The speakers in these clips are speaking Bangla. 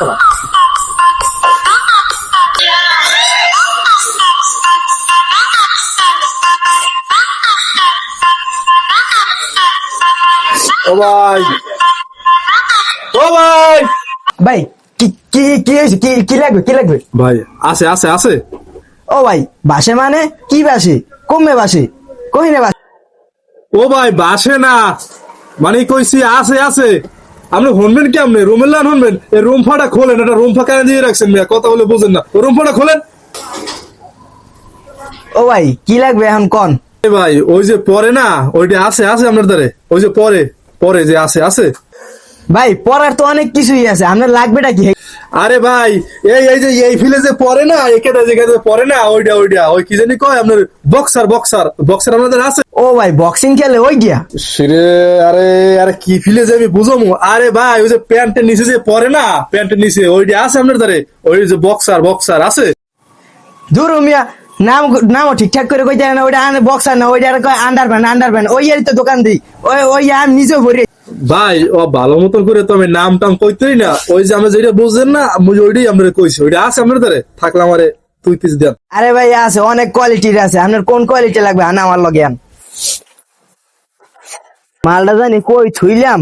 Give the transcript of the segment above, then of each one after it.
শোনা। ও ভাই, ও ভাই, ভাই কি কি কি হয়েছে? কি কি লাগবে? কি লাগবে ভাই আছে আছে আছে। ও ভাই বাসে মানে কি বাসে? কমে বাসে কহিনে বাসে? ও ভাই বাসে না, মানে কইছি আছে আছে। আপনি শুনবেন কেমনে? রুমের লান শুনবেন? এই রুম ফাটা খোলেন, এটা রুম ফাঁকা দিয়ে রাখছেন মিয়া, কথা বলে বুঝেন না। রুম ফাটা খোলেন। ও ভাই কি লাগবে এখন কন? এ ভাই ওই যে পরে না, ওইটা আছে আছে আপনার দ্বারে, ওই যে পরে পরে যে আছে আছে। ভাই পড়ার তো অনেক কিছুই আছে, আপনার লাগবেটা কি? আরে ভাই এই এই যে এই ফিলে যে পরে না, এখানে যেখানে পরে না, ওইটা ওইটা ওই কি জানি কয় আপনার, বক্সার বক্সার বক্সার আপনাদের আছে? ও ভাই বক্সিং খেলে ওই গিয়া? সেরে আরে আরে কি ফিলে যে আমি বুঝবো? আরে ভাই ওই যে প্যান্টের নিচে যে পরে না, প্যান্টের নিচে ওইটা আছে আপনার দ্বারে, ওই যে বক্সার বক্সার আছে? দূর মিয়া, নাম নামও ঠিকঠাক করে কই যায় না। ওইটা বক্সার না, ওইটা কয় আন্ডারপ্যান্ট আন্ডারপ্যান্ট। ওই এর তো দোকান দিই, ওই ওই আমি নিজেও ভরি। ভাই ও ভালো মতন করে তো আমি নাম টাম কইতেই না, ওই যে আমরা যেটা বুঝছেন না, আমি ওইটাই আমরা কইছি, ওইটা আছে আপনার দ্বারে, থাকলে আমারে তুই পিস দেন। আরে ভাই আছে, অনেক কোয়ালিটির আছে। আপনার কোন কোয়ালিটি লাগবে আনা আমার লগে আন। মালটা জানি কই থুইলাম,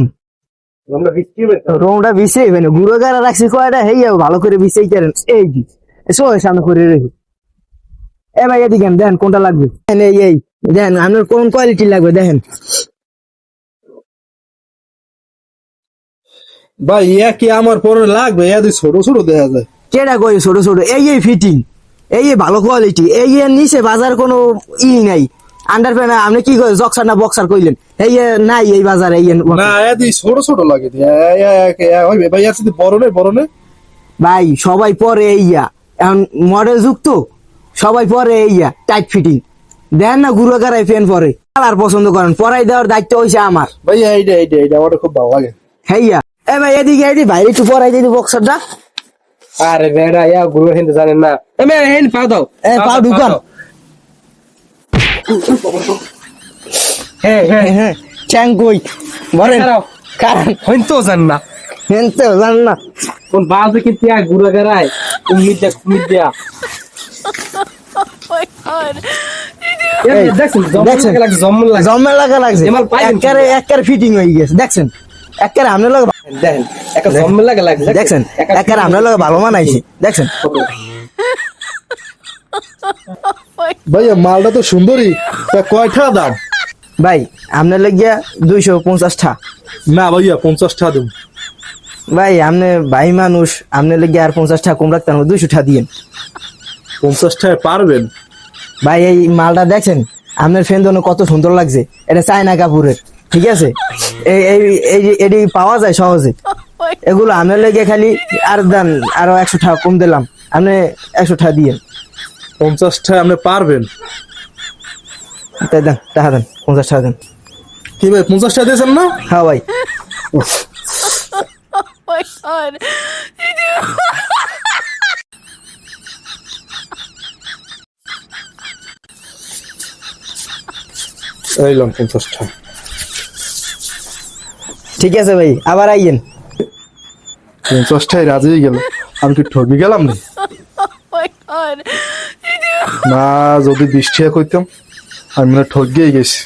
রোমটা বিছে মানে গুঁড়ো গাড়া রাখছি কয়টা, হেই ভালো করে বিছেই করেন। এই দি সামনে করে রেখে। এ ভাই এদিকে দেখেন কোনটা লাগবে। এই দেখেন আপনার কোন কোয়ালিটি লাগবে দেখেন। ভাই ইয়া কি আমার পরে লাগবে? ইয়া ছোট ছোট দেখা যায়। কেটা কই ছোট ছোট? এই ফিটিং, এই ভালো কোয়ালিটি। এই নিচে বাজার কোনো নাই। আন্ডারপ্যান্ট আপনি কি কই জক্সার না বক্সার কইলেন? এই নাই এই বাজার। এই না এদি ছোট ছোট লাগে ভাই, আর যদি বড় নেই বড় নেই। ভাই সবাই পরে এইয়া, এখন মডেল যুক্ত, সবাই পরে এইয়া টাইট ফিটিং। দেন না গুঁড়ো গাড়াই ফ্যান পরে কালার পছন্দ করেন, পরাই দেওয়ার দায়িত্ব হইছে আমার। ভাই এইটা এইটা এইটা আমার খুব ভালো লাগে। হেইয়া এ ভাই এদিকে ভাই একটু পরাই দিই বক্সারটা। আরে বেড়া ইয়া গুরু হিন্দু জানেন না। এ মে হেন পাও দাও। এ পাও ঢুকান। হ্যাঁ চ্যাং কই বলেন কারণ হইন তো জান না। হেনতে জান না কোন বাজে কি তিয়া গুরু গারায় উম্মিদ দিয়া। দেখছেন জম্মের লাগা লাগছে। একের ফিটিং হয়ে গেছে দেখছেন। একের আপনার লগে দেখেন একটা জম্মের লাগা লাগছে দেখছেন। একের আপনার লগে ভালো মানাইছে দেখছেন। ভাইয়া মালটা তো সুন্দরী, তা কয়টা দাম? ভাই আপনার লাগিয়া 250 না ভাইয়া 50 টাকা দেব। ভাই আপনি ভাই মানুষ, আপনার লাগিয়া আর 50 কম রাখতেন, 200 দিয়েন। 50 টাকায় পারবেন? ভাই এই মালটা দেখছেন আপনার ফেন্দনে কত সুন্দর লাগছে। এটা চায়না কাপড়ের, ঠিক আছে? এটি পাওয়া যায় সহজে। এগুলো আপনার লেগে খালি আর দেন আরো 100 টাকা কম দিলাম, আপনি 100 টাকা দিয়েন। 50 টাকায় আপনি পারবেন? তাই দেন টাকা দেন, 50 টাকা দেন। কি ভাই 50 টাকা দিয়েছেন না? হ্যাঁ ভাই। এইলাম 50 টাকা। ঠিক আছে ভাই, আবার আইয়েন। 50 টাকায় রাজি হয়ে গেল, আমি কি ঠকি গেলাম না? না যদি 20 টাকা কইতাম আমি ঠকিয়ে গেছি।